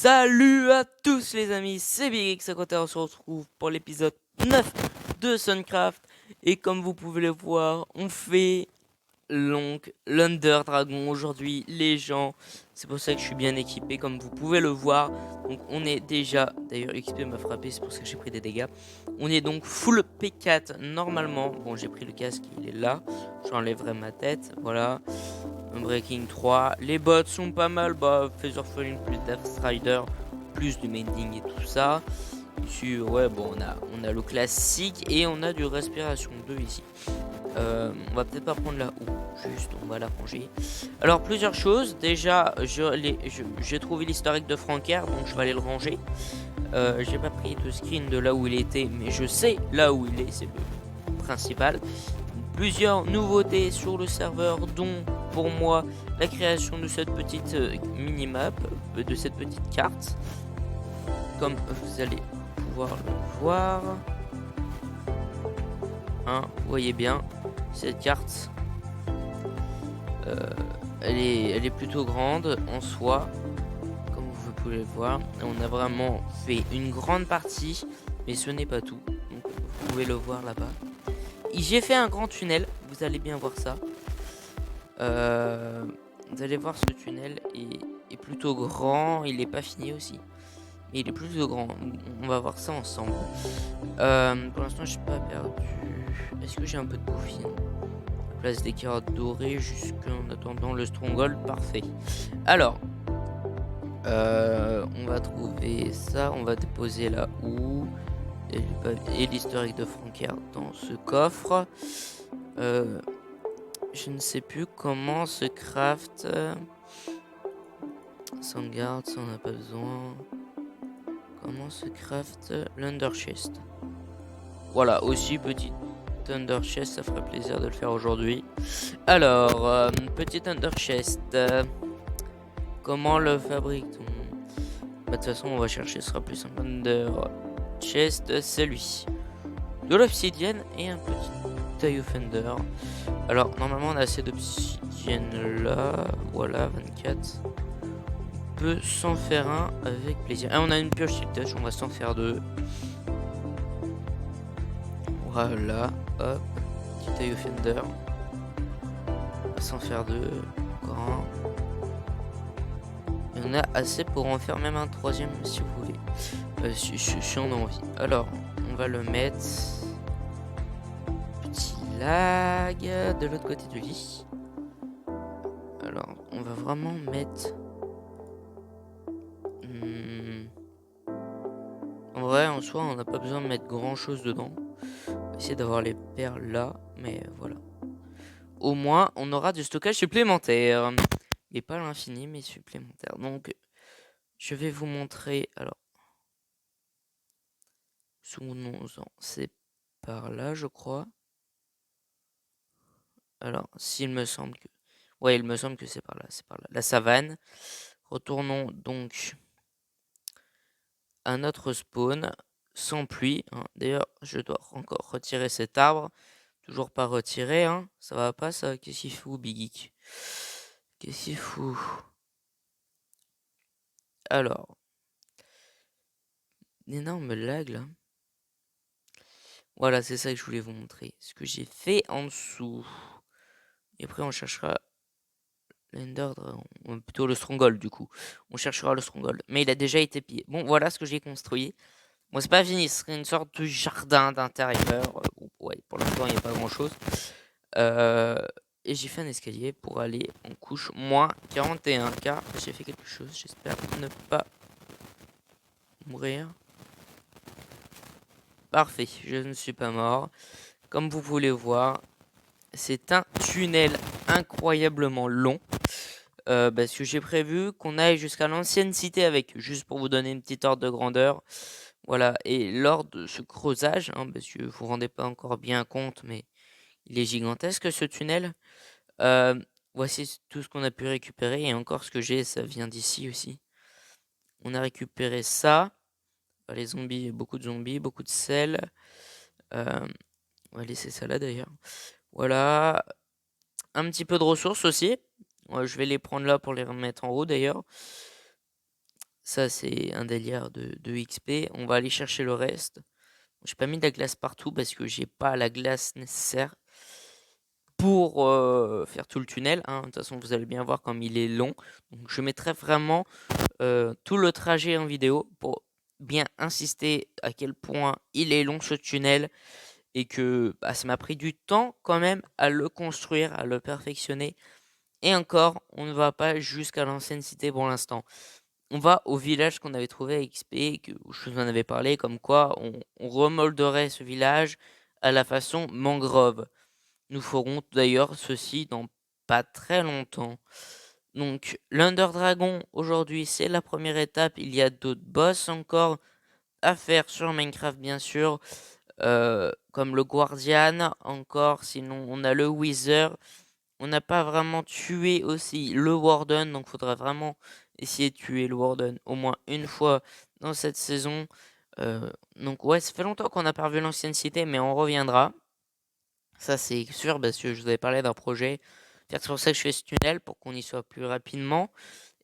Salut à tous les amis, c'est BigX à côté, on se retrouve pour l'épisode 9 de Suncraft. Et comme vous pouvez le voir, on fait l'Under Dragon aujourd'hui, les gens. C'est pour ça que je suis bien équipé, comme vous pouvez le voir. Donc on est déjà, d'ailleurs XP m'a frappé, c'est pour ça que j'ai pris des dégâts. On est donc full P4 normalement. Bon, j'ai pris le casque, il est là. J'enlèverai ma tête, voilà. Breaking 3. Les bots sont pas mal. Bah, Feather Falling plus Death Strider, plus du mending et tout ça. Ici, ouais, bon, on a le classique et on a du Respiration 2 ici. On va peut-être pas prendre la ou, juste on va la ranger. Alors, plusieurs choses. Déjà, j'ai trouvé l'historique de Franker, donc je vais aller le ranger. J'ai pas pris de screen de là où il était, mais je sais là où il est, c'est le principal. Plusieurs nouveautés sur le serveur, dont pour moi la création de cette petite minimap, de cette petite carte. Comme vous allez pouvoir le voir, hein, vous voyez bien cette carte. Elle est plutôt grande en soi, comme vous pouvez le voir. On a vraiment fait une grande partie, mais ce n'est pas tout. Donc vous pouvez le voir là-bas. J'ai fait un grand tunnel, vous allez bien voir ça. Vous allez voir, ce tunnel est plutôt grand. Il n'est pas fini aussi, mais il est plutôt grand. On va voir ça ensemble. Pour l'instant, je suis pas perdu. Est-ce que j'ai un peu de bouffine? Place des carottes dorées jusqu'en attendant le stronghold. Parfait. Alors, on va trouver ça. On va déposer là où et l'historique de Franker dans ce coffre. Je ne sais plus comment se craft. Sans garde, ça on n'a pas besoin. Comment se craft l'Under Chest? Voilà, aussi petit Thunder Chest, ça ferait plaisir de le faire aujourd'hui. Alors, petit Thunder Chest. Comment le fabrique-t-on? Bah, de toute façon, on va chercher, ce sera plus un Thunder Chest, c'est lui. De l'obsidienne et un petit taille offender. Alors, normalement, on a assez d'obsidienne là. Voilà, 24. On peut s'en faire un avec plaisir. Ah, on a une pioche touch, on va s'en faire deux. Voilà, hop, petit taille offender. On va s'en faire deux. Encore un. Et on a assez pour en faire même un troisième si vous voulez. Si on a envie. Alors, on va le mettre. Petit lag de l'autre côté du lit. Alors, on va vraiment mettre. En vrai, en soi, on n'a pas besoin de mettre grand chose dedans. On va essayer d'avoir les perles là, mais voilà. Au moins, on aura du stockage supplémentaire. Et pas l'infini, mais supplémentaire. Donc, je vais vous montrer. Alors, souvenons-en, c'est par là, je crois. Alors, s'il me semble que. Ouais, il me semble que c'est par là, c'est par là. La savane. Retournons donc à notre spawn. Sans pluie, hein. D'ailleurs, je dois encore retirer cet arbre. Toujours pas retiré, hein. Ça va pas, ça? Qu'est-ce qu'il fout, Big Geek? Qu'est-ce qu'il fout? Alors. Énorme lag, là. Voilà, c'est ça que je voulais vous montrer. Ce que j'ai fait en dessous. Et après, on cherchera l'Ender Dragon. Plutôt le Stronghold, du coup. On cherchera le Stronghold. Mais il a déjà été pillé. Bon, voilà ce que j'ai construit. Bon, c'est pas fini. Ce serait une sorte de jardin d'intérieur. Bon, ouais, pour l'instant, il n'y a pas grand-chose. Et j'ai fait un escalier pour aller en couche moins 41. Car j'ai fait quelque chose. J'espère ne pas mourir. Parfait. Je ne suis pas mort. Comme vous pouvez voir, c'est un tunnel incroyablement long. Parce que j'ai prévu qu'on aille jusqu'à l'ancienne cité avec, juste pour vous donner une petite ordre de grandeur. Voilà, et lors de ce creusage, hein, parce que vous vous rendez pas encore bien compte, mais il est gigantesque ce tunnel. Voici tout ce qu'on a pu récupérer, et encore ce que j'ai, ça vient d'ici aussi. On a récupéré ça, les zombies, beaucoup de zombies, beaucoup de sel. On va laisser ça là d'ailleurs. Voilà, un petit peu de ressources aussi. Je vais les prendre là pour les remettre en haut d'ailleurs. Ça, c'est un délire de XP. On va aller chercher le reste. J'ai pas mis de la glace partout parce que j'ai pas la glace nécessaire pour faire tout le tunnel, hein. De toute façon, vous allez bien voir comme il est long. Donc, je mettrai vraiment tout le trajet en vidéo pour bien insister à quel point il est long ce tunnel et que bah, ça m'a pris du temps quand même à le construire, à le perfectionner. Et encore, on ne va pas jusqu'à l'ancienne cité pour l'instant. On va au village qu'on avait trouvé à XP, où je vous en avais parlé, comme quoi on remolderait ce village à la façon mangrove. Nous ferons d'ailleurs ceci dans pas très longtemps. Donc, l'Under Dragon, aujourd'hui, c'est la première étape. Il y a d'autres boss encore à faire sur Minecraft, bien sûr. Comme le Guardian, encore. Sinon, on a le Wither. On n'a pas vraiment tué aussi le Warden. Donc, il faudra vraiment essayer de tuer le Warden au moins une fois dans cette saison. Donc, ouais, ça fait longtemps qu'on n'a pas revu l'ancienne cité, mais on reviendra. Ça, c'est sûr, parce que je vous avais parlé d'un projet. C'est pour ça que je fais ce tunnel, pour qu'on y soit plus rapidement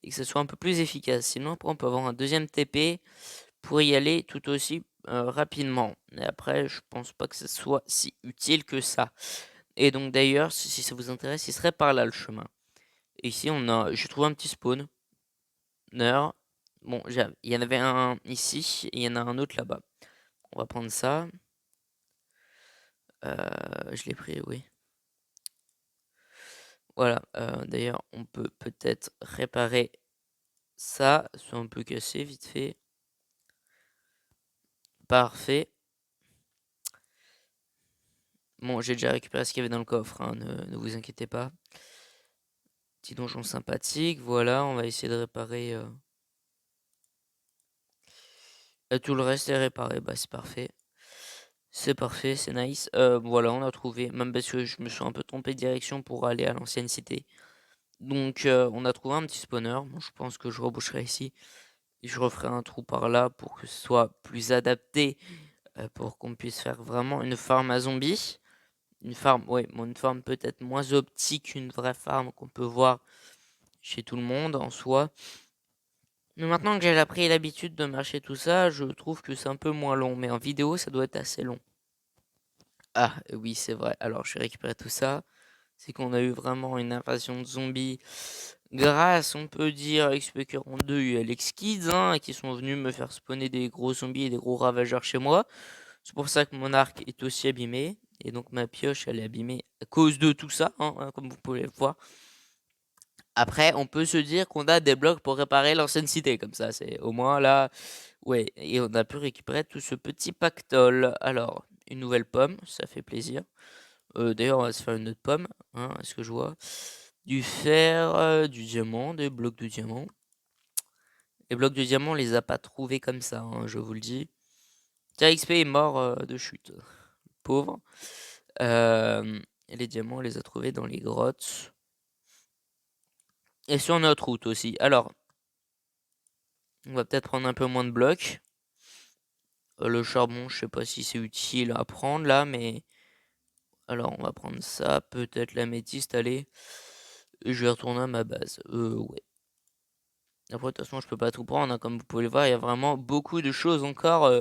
et que ce soit un peu plus efficace. Sinon, après, on peut avoir un deuxième TP pour y aller tout aussi rapidement. Et après, je pense pas que ce soit si utile que ça. Et donc, d'ailleurs, si ça vous intéresse, il serait par là le chemin. Et ici, j'ai trouvé un petit spawn. Bon, il y en avait un ici et il y en a un autre là-bas. On va prendre ça. Je l'ai pris, oui. Voilà, d'ailleurs, on peut peut-être réparer ça. C'est un peu cassé, vite fait. Parfait. Bon, j'ai déjà récupéré ce qu'il y avait dans le coffre, hein, ne vous inquiétez pas. Petit donjon sympathique, voilà, on va essayer de réparer. Tout le reste est réparé, bah c'est parfait. C'est parfait, c'est nice. Voilà, on a trouvé, même parce que je me suis un peu trompé de direction pour aller à l'ancienne cité. Donc, on a trouvé un petit spawner. Bon, je pense que je reboucherai ici. Et je referai un trou par là pour que ce soit plus adapté. Pour qu'on puisse faire vraiment une farm à zombies. Une farm, ouais, bon, une farm peut-être moins optique qu'une vraie farm qu'on peut voir chez tout le monde en soi. Mais maintenant que j'ai appris l'habitude de marcher tout ça, je trouve que c'est un peu moins long. Mais en vidéo, ça doit être assez long. Ah, oui, c'est vrai. Alors, je vais récupérer tout ça. C'est qu'on a eu vraiment une invasion de zombies grâce, on peut dire, à XP42 et Alex Kids, hein, qui sont venus me faire spawner des gros zombies et des gros ravageurs chez moi. C'est pour ça que mon arc est aussi abîmé. Et donc ma pioche, elle est abîmée à cause de tout ça, hein, comme vous pouvez le voir. Après, on peut se dire qu'on a des blocs pour réparer l'ancienne cité, comme ça. C'est au moins là, ouais. Et on a pu récupérer tout ce petit pactole. Alors, une nouvelle pomme, ça fait plaisir. D'ailleurs, on va se faire une autre pomme, hein, est-ce que je vois? Du fer, du diamant, des blocs de diamant. Les blocs de diamant, on les a pas trouvés comme ça, hein, je vous le dis. Tiens, XP est mort de chute. Pauvre. Et les diamants, on les a trouvés dans les grottes. Et sur notre route aussi. Alors, on va peut-être prendre un peu moins de blocs. Le charbon, je sais pas si c'est utile à prendre là, mais... Alors, on va prendre ça. Peut-être l'améthyste, allez. Et je vais retourner à ma base. Ouais. Après, de toute façon, je peux pas tout prendre, hein. Comme vous pouvez le voir, il y a vraiment beaucoup de choses encore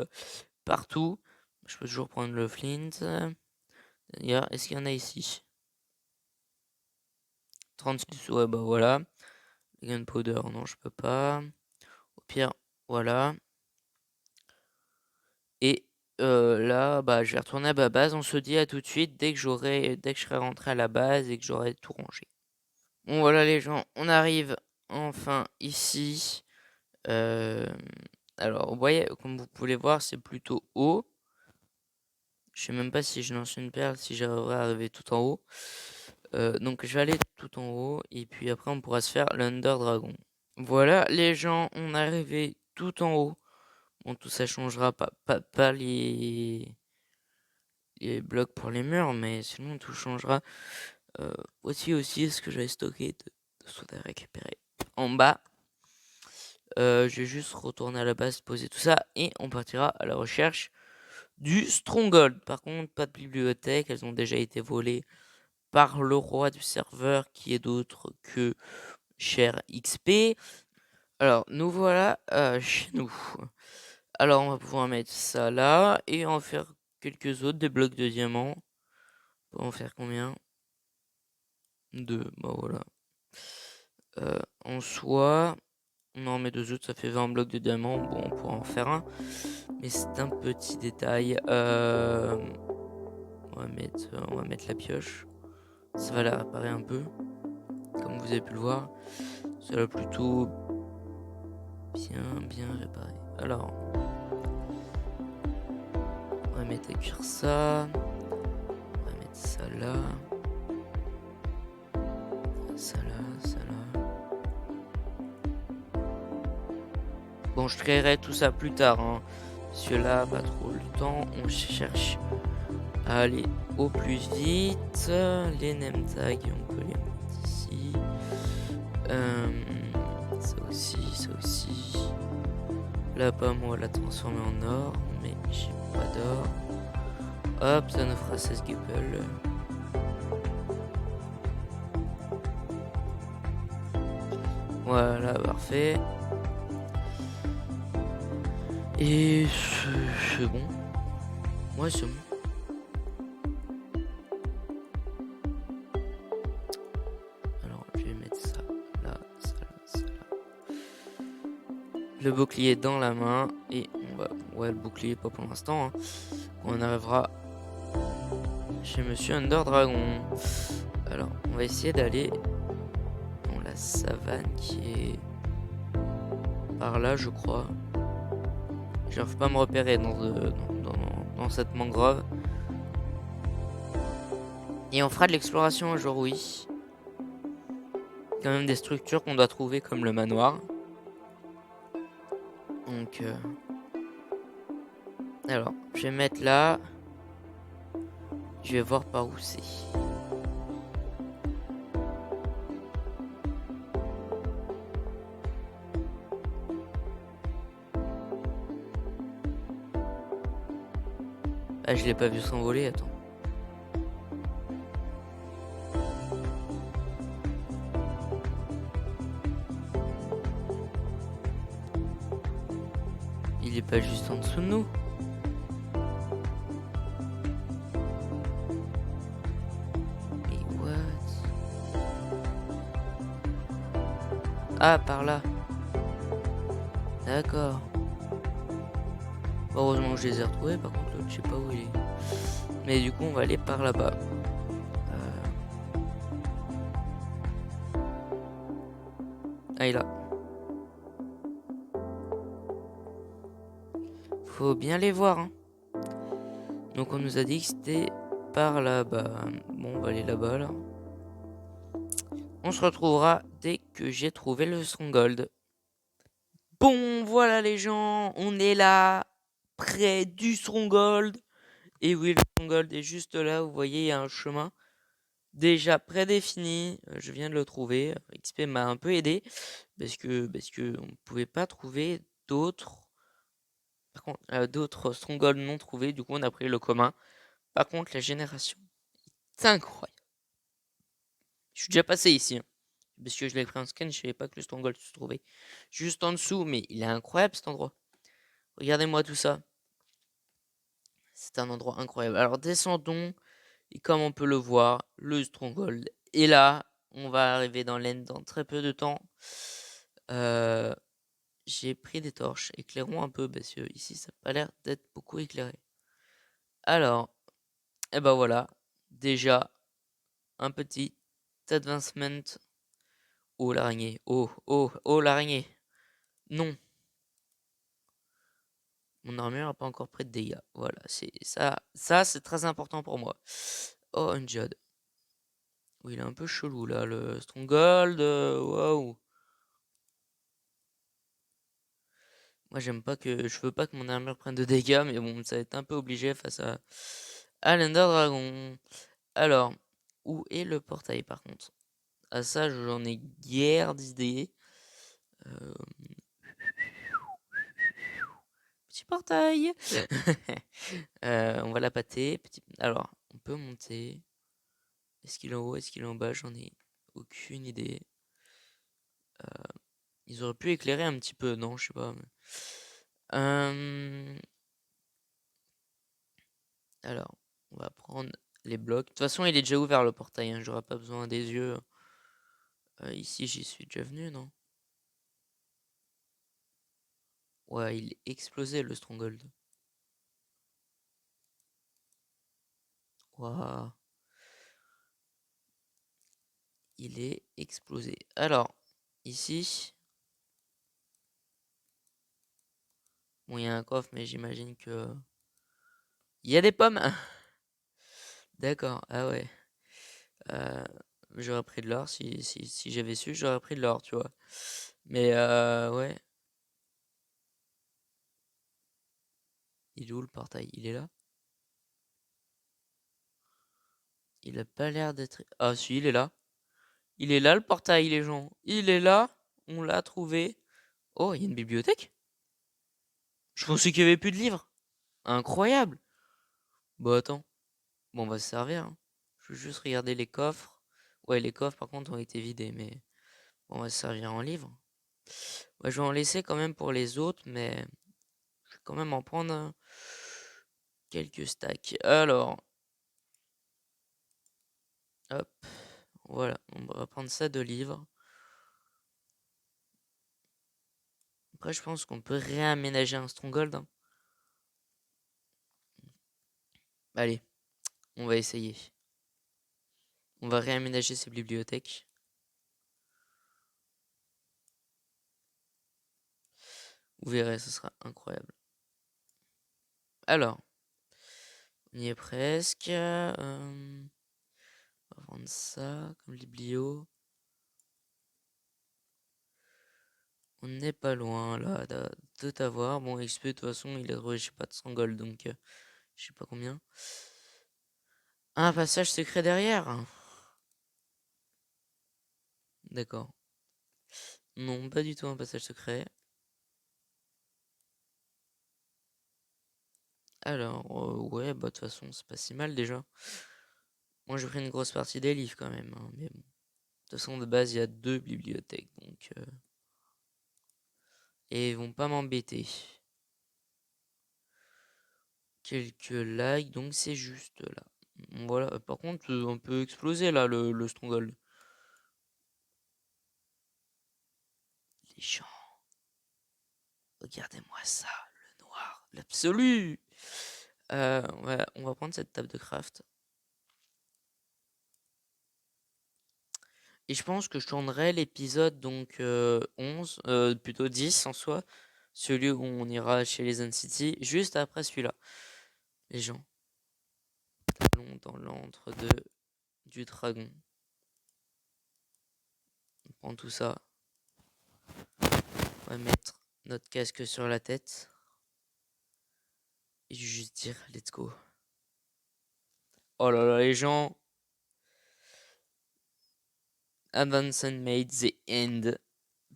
partout. Je peux toujours prendre le flint. Est-ce qu'il y en a ici? 36, ouais, bah voilà. Gunpowder, non, je peux pas. Au pire, voilà. Et là, bah, je vais retourner à ma base. On se dit à tout de suite dès que je serai rentré à la base et que j'aurai tout rangé. Bon, voilà les gens, on arrive enfin ici. Euh, alors, vous voyez, comme vous pouvez voir, c'est plutôt haut. Je sais même pas si je lance une perle, si j'arriverai à arriver tout en haut. Donc, je vais aller tout en haut et puis après, on pourra se faire l'Under Dragon. Voilà, les gens, on est arrivé tout en haut. Bon, tout ça changera pas les blocs pour les murs, mais sinon tout changera. Aussi ce que j'avais stocké de soda récupéré en bas. Je vais juste retourner à la base, poser tout ça, et on partira à la recherche du Stronghold. Par contre, pas de bibliothèque, elles ont déjà été volées par le roi du serveur, qui est d'autre que Cher XP. Alors, nous voilà chez nous. Alors, on va pouvoir mettre ça là et en faire quelques autres, des blocs de diamants. On va en faire combien? Deux, bah voilà. En soi, on en met deux autres, ça fait 20 blocs de diamants. Bon, on pourra en faire un, mais c'est un petit détail. On va mettre la pioche. Ça va la réparer un peu, comme vous avez pu le voir. Ça l'a plutôt bien réparé. Alors, on va mettre à cuire ça. On va mettre ça là. Ça là, ça là. Bon, je créerai tout ça plus tard, hein, parce que là, pas trop le temps. On cherche à aller au plus vite. Les name tags, on peut les mettre ici. Ça aussi, ça aussi. La pomme, on va la transformer en or, mais j'ai pas d'or. Hop, ça nous fera 16 gupples. Voilà, parfait. Et c'est bon. Ouais, c'est bon. Alors, je vais mettre ça là, ça là, ça là. Le bouclier dans la main. Et on va... Ouais, le bouclier, pas pour l'instant. Hein. On arrivera chez Monsieur Under Dragon. Alors, on va essayer d'aller dans la savane qui est par là, je crois. J'arrive pas à me repérer dans cette mangrove. Et on fera de l'exploration un jour, oui. Quand même des structures qu'on doit trouver comme le manoir. Donc, alors, je vais mettre là. Je vais voir par où c'est. Ah, je l'ai pas vu s'envoler, attends. Il est pas juste en dessous de nous. Mais what? Ah, par là. D'accord. Heureusement que je les ai retrouvés, par contre l'autre je sais pas où il est. Mais du coup on va aller par là-bas. Ah, il est là. Faut bien les voir, hein. Donc on nous a dit que c'était par là-bas. Bon, on va aller là-bas là. On se retrouvera dès que j'ai trouvé le stronghold. Bon, voilà les gens, on est là, près du stronghold. Et oui, le stronghold est juste là, vous voyez, il y a un chemin déjà prédéfini. Je viens de le trouver. XP m'a un peu aidé parce que on ne pouvait pas trouver d'autres. Par contre, d'autres strongholds non trouvés. Du coup, on a pris le commun. Par contre, la génération, c'est incroyable. Je suis déjà passé ici, hein, parce que je l'ai pris en scan. Je savais pas que le stronghold se trouvait juste en dessous, mais il est incroyable cet endroit. Regardez-moi tout ça. C'est un endroit incroyable. Alors descendons. Et comme on peut le voir, le stronghold est là. On va arriver dans l'end dans très peu de temps. J'ai pris des torches. Éclairons un peu parce que ici ça n'a pas l'air d'être beaucoup éclairé. Alors, et ben voilà. Déjà, un petit advancement. Oh l'araignée. Oh l'araignée. Non. Mon armure n'a pas encore pris de dégâts. Voilà, c'est ça. Ça, c'est très important pour moi. Oh, un Jade. Oui, il est un peu chelou là, le stronghold. Waouh. Moi, j'aime pas que. Je veux pas que mon armure prenne de dégâts, mais bon, ça va être un peu obligé face à l'Ender Dragon. Alors, où est le portail par contre? À ça, j'en ai guère d'idées. Euh, Petit portail. On va la pâter. Alors, on peut monter. Est-ce qu'il est en haut? Est-ce qu'il est en bas? J'en ai aucune idée. Ils auraient pu éclairer un petit peu, non, je sais pas. Alors, on va prendre les blocs. De toute façon, il est déjà ouvert le portail, hein. J'aurai pas besoin des yeux. Ici, j'y suis déjà venu, non? Ouais, il est explosé le Stronghold. Waouh. Il est explosé. Alors, ici. Bon, il y a un coffre, mais j'imagine que. Il y a des pommes! D'accord, ah ouais. Euh, J'aurais pris de l'or si j'avais su, j'aurais pris de l'or, tu vois. Mais ouais. Il est où le portail? Il est là? Il a pas l'air d'être. Ah si, il est là. Il est là le portail, les gens. Il est là. On l'a trouvé. Oh, il y a une bibliothèque? Je pensais qu'il y avait plus de livres. Incroyable. Bon, attends. Bon, on va se servir, hein. Je veux juste regarder les coffres. Ouais, les coffres, par contre, ont été vidés, mais bon, on va se servir en livre. Ouais, je vais en laisser quand même pour les autres, mais je vais quand même en prendre quelques stacks. Alors, hop, voilà, on va prendre ça de livres. Après, je pense qu'on peut réaménager un stronghold, hein. Allez, on va essayer. On va réaménager ces bibliothèques. Vous verrez, ce sera incroyable. Alors, on y est presque. On va prendre ça comme biblio. On n'est pas loin là de tout avoir. Bon, XP de toute façon, il a trouvé, je sais pas, de 100 gold, donc je sais pas combien. Un passage secret derrière. D'accord. Non, pas du tout un passage secret. Alors, ouais, bah de toute façon, c'est pas si mal déjà. Moi, j'ai pris une grosse partie des livres quand même, hein, mais bon. De toute façon, de base, il y a 2 bibliothèques, donc. Et ils vont pas m'embêter. Quelques likes, donc c'est juste là. Voilà, par contre, on peut exploser là le stronghold. Les gens, regardez-moi ça, le noir, l'absolu. On va prendre cette table de craft. Et je pense que je tournerai l'épisode donc 11, plutôt 10 en soi, celui où on ira chez les City, juste après celui-là. Les gens, allons dans l'antre du dragon. On prend tout ça. On va mettre notre casque sur la tête. Et juste dire let's go. Oh là là, les gens. Advanced made the end.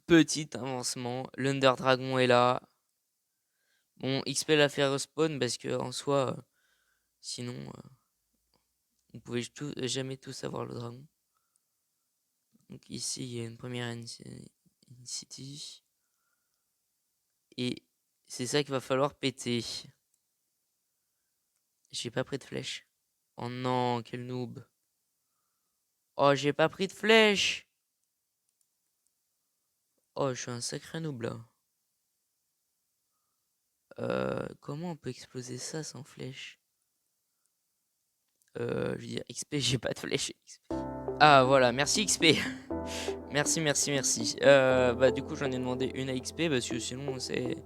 Petit avancement. l'Under Dragon est là. Bon, XP l'a fait respawn parce que en soi, sinon, on pouvait jamais tous avoir le dragon. Donc ici, il y a une première city. Et c'est ça qu'il va falloir péter. J'ai pas pris de flèche. Oh non, quel noob. Oh, j'ai pas pris de flèche. Oh, je suis un sacré noob là. Comment on peut exploser ça sans flèche? Je veux dire, XP, j'ai pas de flèche. XP. Ah, voilà, merci XP. Merci, merci, merci. Bah, du coup, j'en ai demandé une à XP parce que sinon, c'est.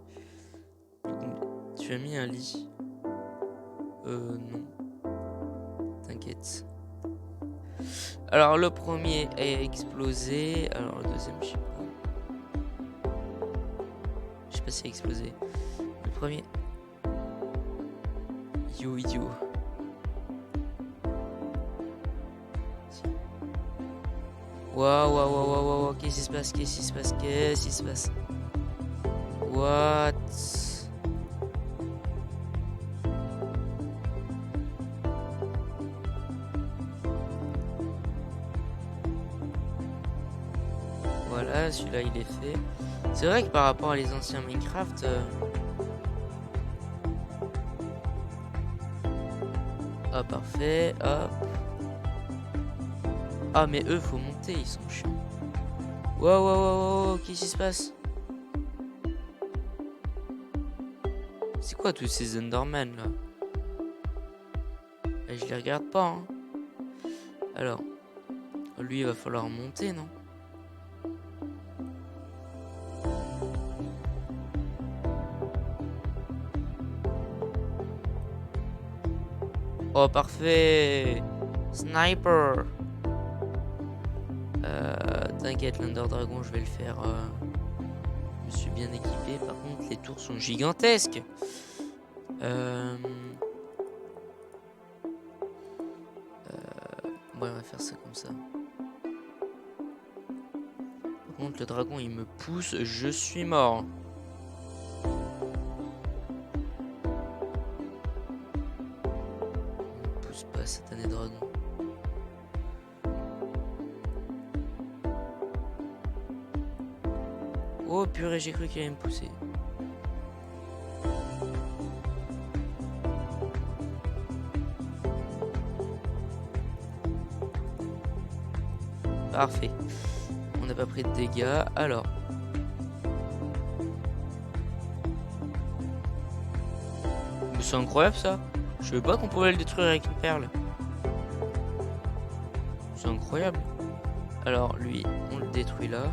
Tu as mis un lit? Non. T'inquiète. Alors, le premier est explosé. Alors, le deuxième, je sais pas. Je sais pas s'il a explosé. Le premier. Yo, yo. Waouh, waouh, waouh, waouh, waouh. Qu'est-ce qui se passe? Qu'est-ce qui se passe? Qu'est-ce qui se passe? What? Voilà, celui-là il est fait. C'est vrai que par rapport à les anciens Minecraft... Ah, parfait, hop. Ah, mais eux, faut monter, ils sont chiants. Wow, wow, wow, wow, qu'est-ce qui se passe? C'est quoi tous ces Endermen, là? Et je les regarde pas, hein. Alors, lui, il va falloir monter, non? Oh, parfait! Sniper! T'inquiète, l'Under Dragon, je vais le faire. Je me suis bien équipé. Par contre, les tours sont gigantesques. Ouais, on va faire ça comme ça. Par contre, le dragon, il me pousse. Je suis mort. Il me pousse pas, satané dragon. Oh purée, j'ai cru qu'il allait me pousser. Parfait. On n'a pas pris de dégâts. Alors. Mais c'est incroyable ça. Je savais pas qu'on pouvait le détruire avec une perle. C'est incroyable. Alors lui, on le détruit là.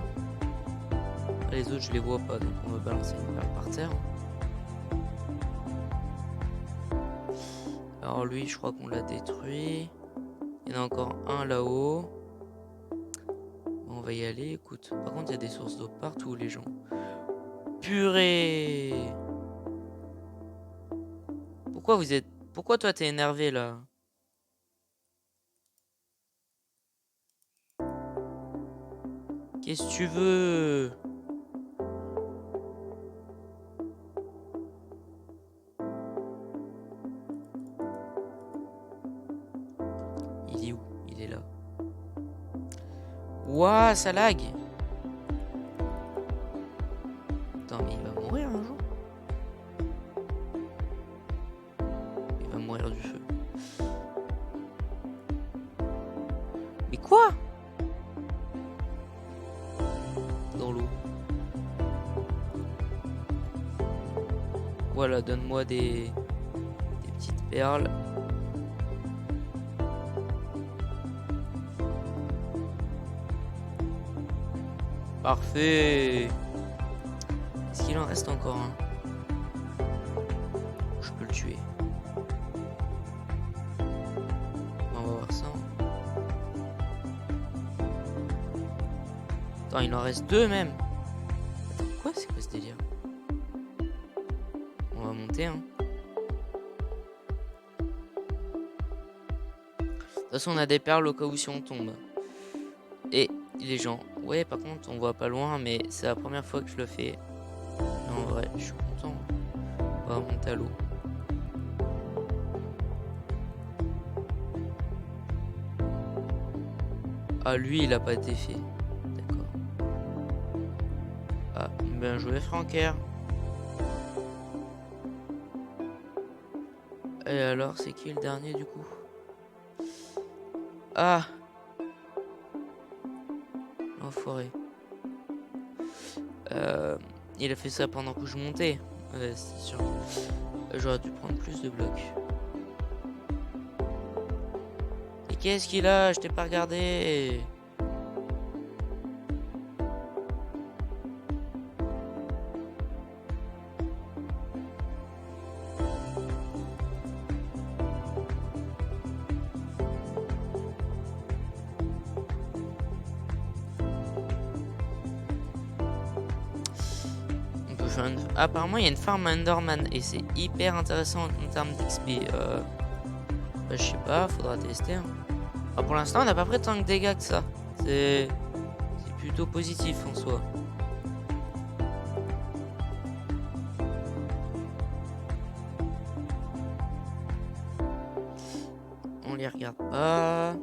Les autres, je les vois pas, donc on va balancer une perle par terre. Alors lui, je crois qu'on l'a détruit. Il y en a encore un là-haut. On va y aller, écoute. Par contre, il y a des sources d'eau partout, les gens. Purée! Pourquoi vous êtes... Pourquoi toi, t'es énervé, là? Qu'est-ce que tu veux? Il est où? Il est là. Ouah, ça lag! Attends, mais il va mourir un jour? Il va mourir du feu. Mais quoi? Dans l'eau. Voilà, donne-moi des petites perles. Parfait. Est-ce qu'il en reste encore un? Je peux le tuer. On va voir ça. Attends, il en reste deux même. Attends, quoi? C'est quoi ce délire? On va monter, hein. De toute façon, on a des perles au cas où si on tombe. Et les gens, ouais, par contre, on voit pas loin, mais c'est la première fois que je le fais. Et en vrai, je suis content. On va remonter à l'eau. Ah, lui, il a pas été fait. D'accord. Ah, bien joué, Francaire. Et alors, c'est qui le dernier du coup? Ah! L'enfoiré. Il a fait ça pendant que je montais. Ouais, c'est sûr. J'aurais dû prendre plus de blocs. Et qu'est-ce qu'il a? Je t'ai pas regardé. Apparemment, il y a une farm Enderman et c'est hyper intéressant en termes d'XP. Bah, je sais pas, faudra tester, hein. Alors, pour l'instant, on n'a pas pris tant de dégâts que ça. C'est plutôt positif en soi. On les regarde pas.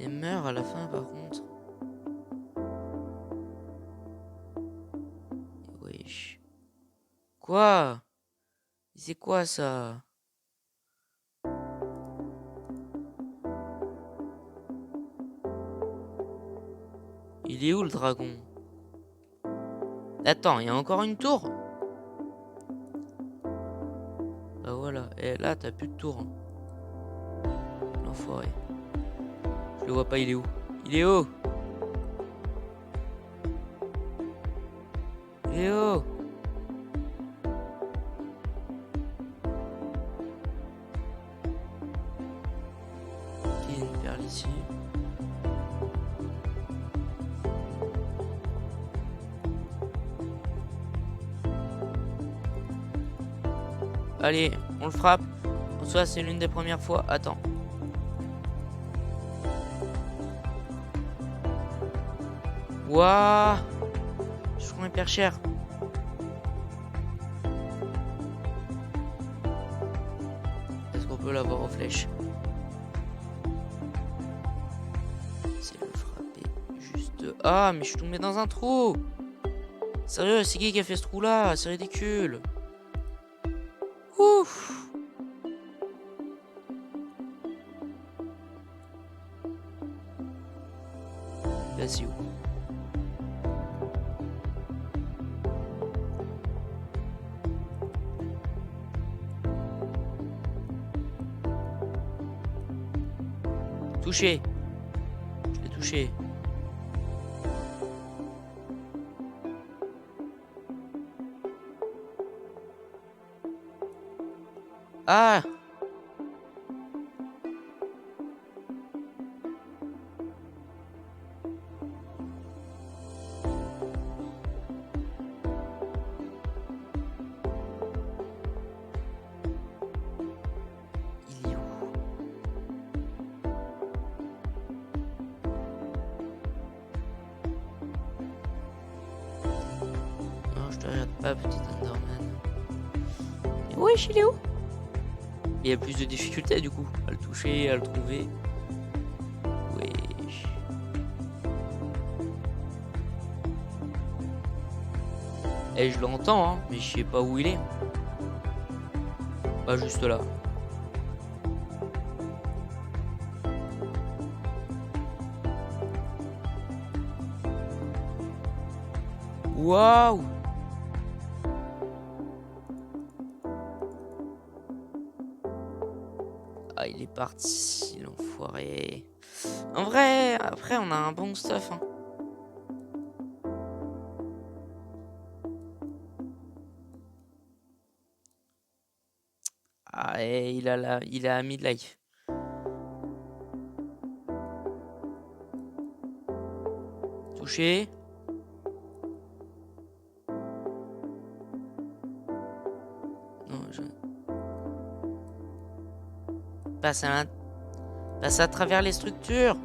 Et meurt à la fin par contre. Wesh. Quoi? C'est quoi ça? Il est où le dragon? Attends, il y a encore une tour? Bah voilà, et là t'as plus de tour. Hein. L'enfoiré. Je le vois pas, il est où? Il est où? Il est où? Il y a une perle ici. Allez, on le frappe. En soi, c'est l'une des premières fois. Attends. Waouh! Je prends hyper cher. Est-ce qu'on peut l'avoir aux flèches? C'est le frapper juste. Ah, mais je suis tombé dans un trou! Sérieux, c'est qui a fait ce trou là? C'est ridicule. Ouf! Là, c'est où? Touché! Je l'ai touché. Ah! Il est où? Non, je te regarde pas, petit Enderman. Mais wesh, il est où? Il y a plus de difficultés du coup, à le toucher, à le trouver. Wesh. Et je l'entends, hein, mais je sais pas où il est. Pas juste là. Waouh! Ah, il est parti, l'enfoiré. En vrai, après, on a un bon stuff. Hein. Ah, et il a midlife. Touché. Non, je... Passe à travers les structures.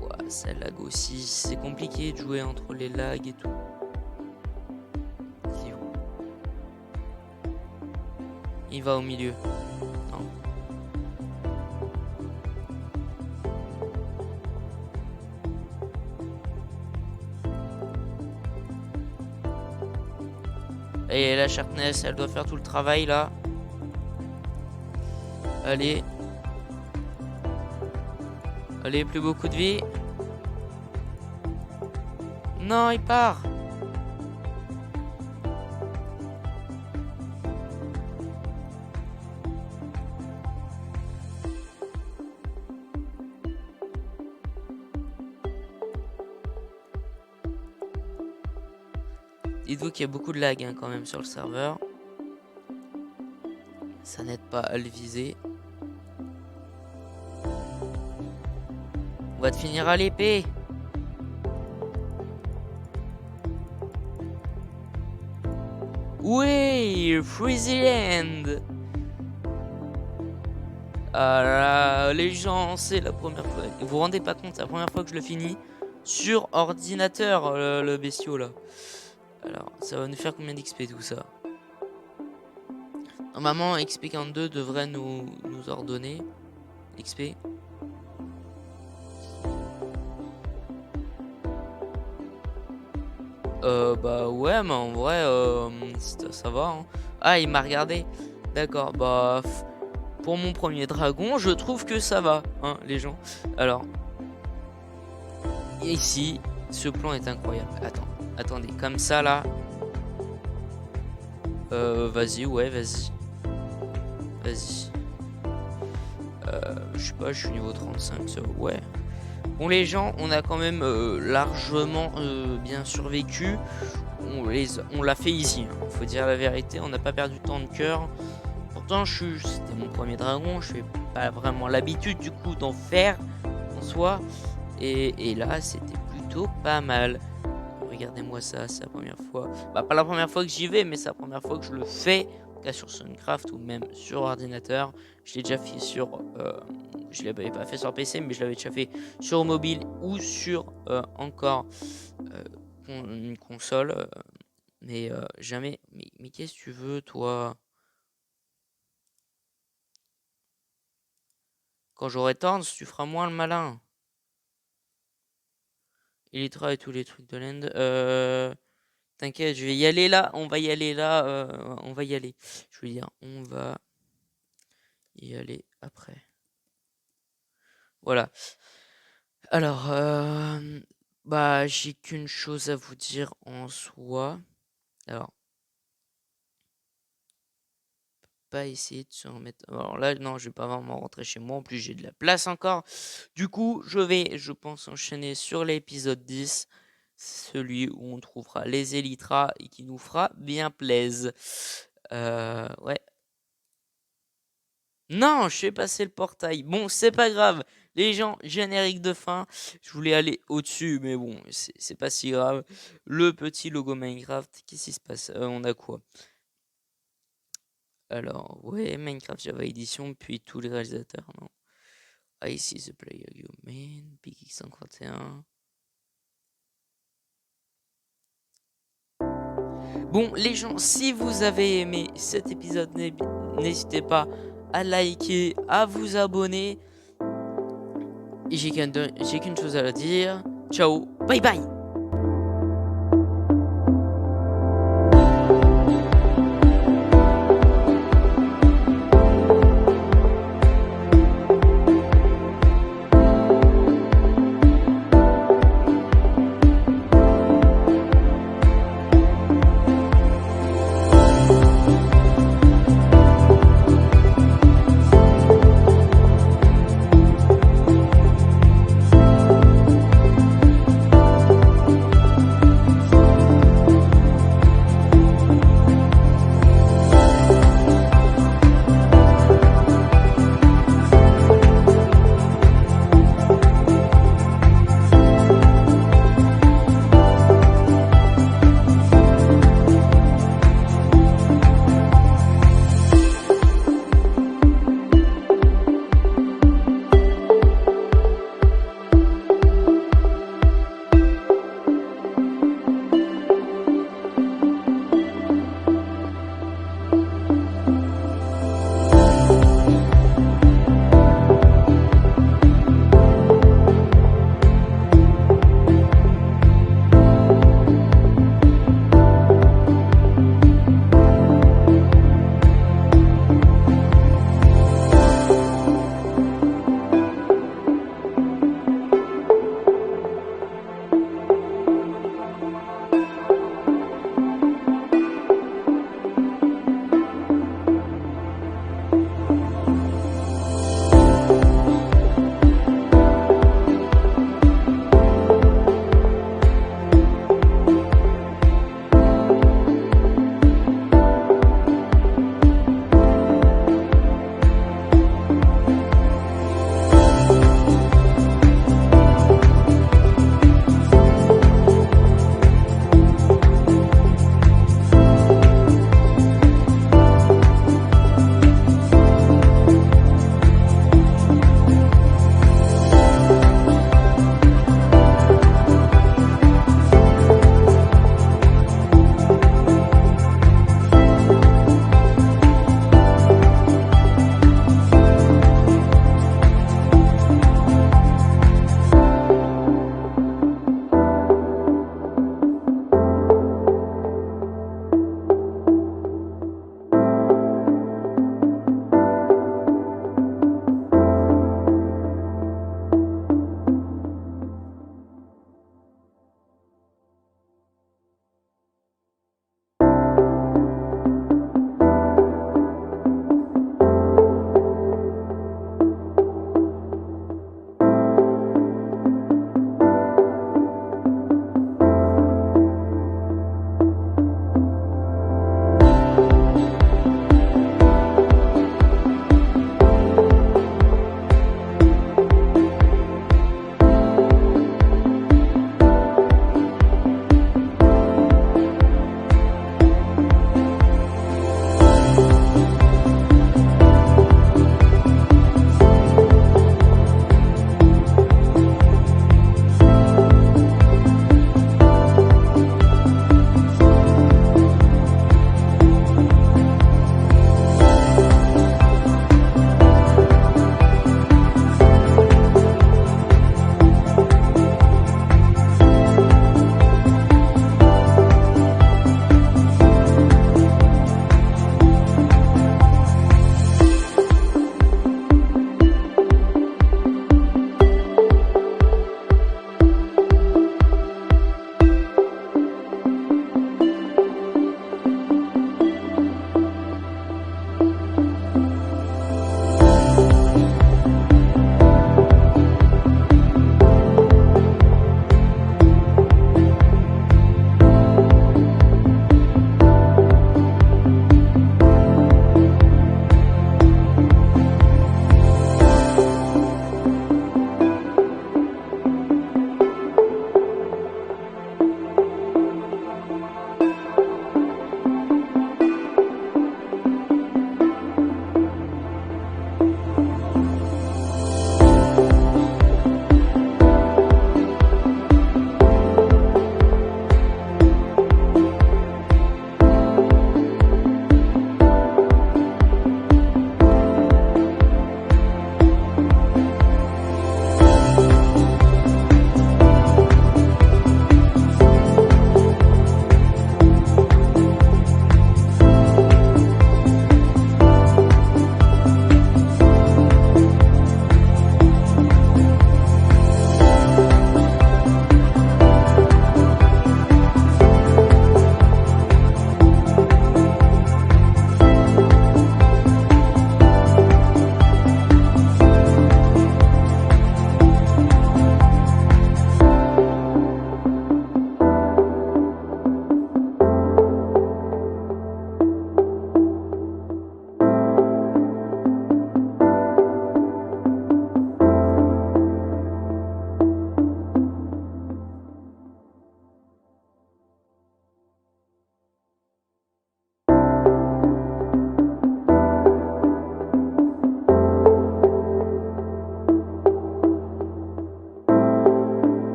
Ouah, ça lag aussi. C'est compliqué de jouer entre les lags et tout. C'est où? Il va au milieu. Non. Et la Sharpness, elle doit faire tout le travail là. Allez. Allez, plus beaucoup de vie. Non, il part. Dites-vous qu'il y a beaucoup de lag hein, quand même sur le serveur. Ça n'aide pas à le viser. On va te finir à l'épée. Oui, Freezy Land. Ah là, les gens, c'est la première fois. Vous vous rendez pas compte, c'est la première fois que je le finis sur ordinateur, le bestiau là. Alors, ça va nous faire combien d'XP tout ça? Normalement, XP42 devrait nous ordonner XP. Bah ouais, mais en vrai, ça va. Hein. Ah, il m'a regardé. D'accord, bah pour mon premier dragon, je trouve que ça va, hein, les gens. Alors, ici, ce plan est incroyable. Attendez, comme ça là. Vas-y, ouais, vas-y. Vas-y. Je sais pas, je suis niveau 35, ça, ouais. Bon les gens, on a quand même largement bien survécu. On l'a fait ici, hein. Faut dire la vérité, on n'a pas perdu tant de cœur. Pourtant, c'était mon premier dragon, je n'ai pas vraiment l'habitude du coup d'en faire en soi. Et là, c'était plutôt pas mal. Regardez-moi ça, c'est la première fois. Bah, pas la première fois que j'y vais, mais c'est la première fois que je le fais. En tout cas sur Suncraft ou même sur ordinateur. Je l'ai déjà fait sur. Je l'avais pas fait sur PC, mais je l'avais déjà fait sur mobile ou sur encore une console. Mais jamais. Mais qu'est-ce que tu veux, toi? Quand j'aurai tendance, tu feras moins le malin. Elytra et tous les trucs de l'end. T'inquiète, je vais y aller là. On va y aller là. On va y aller. Je veux dire, on va y aller après. Voilà. Alors, bah, j'ai qu'une chose à vous dire en soi. Alors, pas essayer de se remettre. Alors là, non, je vais pas vraiment rentrer chez moi. En plus, j'ai de la place encore. Du coup, je pense, enchaîner sur l'épisode 10. Celui où on trouvera les Elytras et qui nous fera bien plaise. Ouais. Non, je fais passer le portail. Bon, c'est pas grave. Les gens, générique de fin. Je voulais aller au-dessus, mais bon, c'est pas si grave. Le petit logo Minecraft, qu'est-ce qui se passe? On a quoi? Alors, ouais, Minecraft Java Edition, puis tous les réalisateurs, non. I see the player you mean, PX131. Bon, les gens, si vous avez aimé cet épisode, n'hésitez pas à liker, à vous abonner. J'ai qu'une chose à dire. Ciao, bye bye.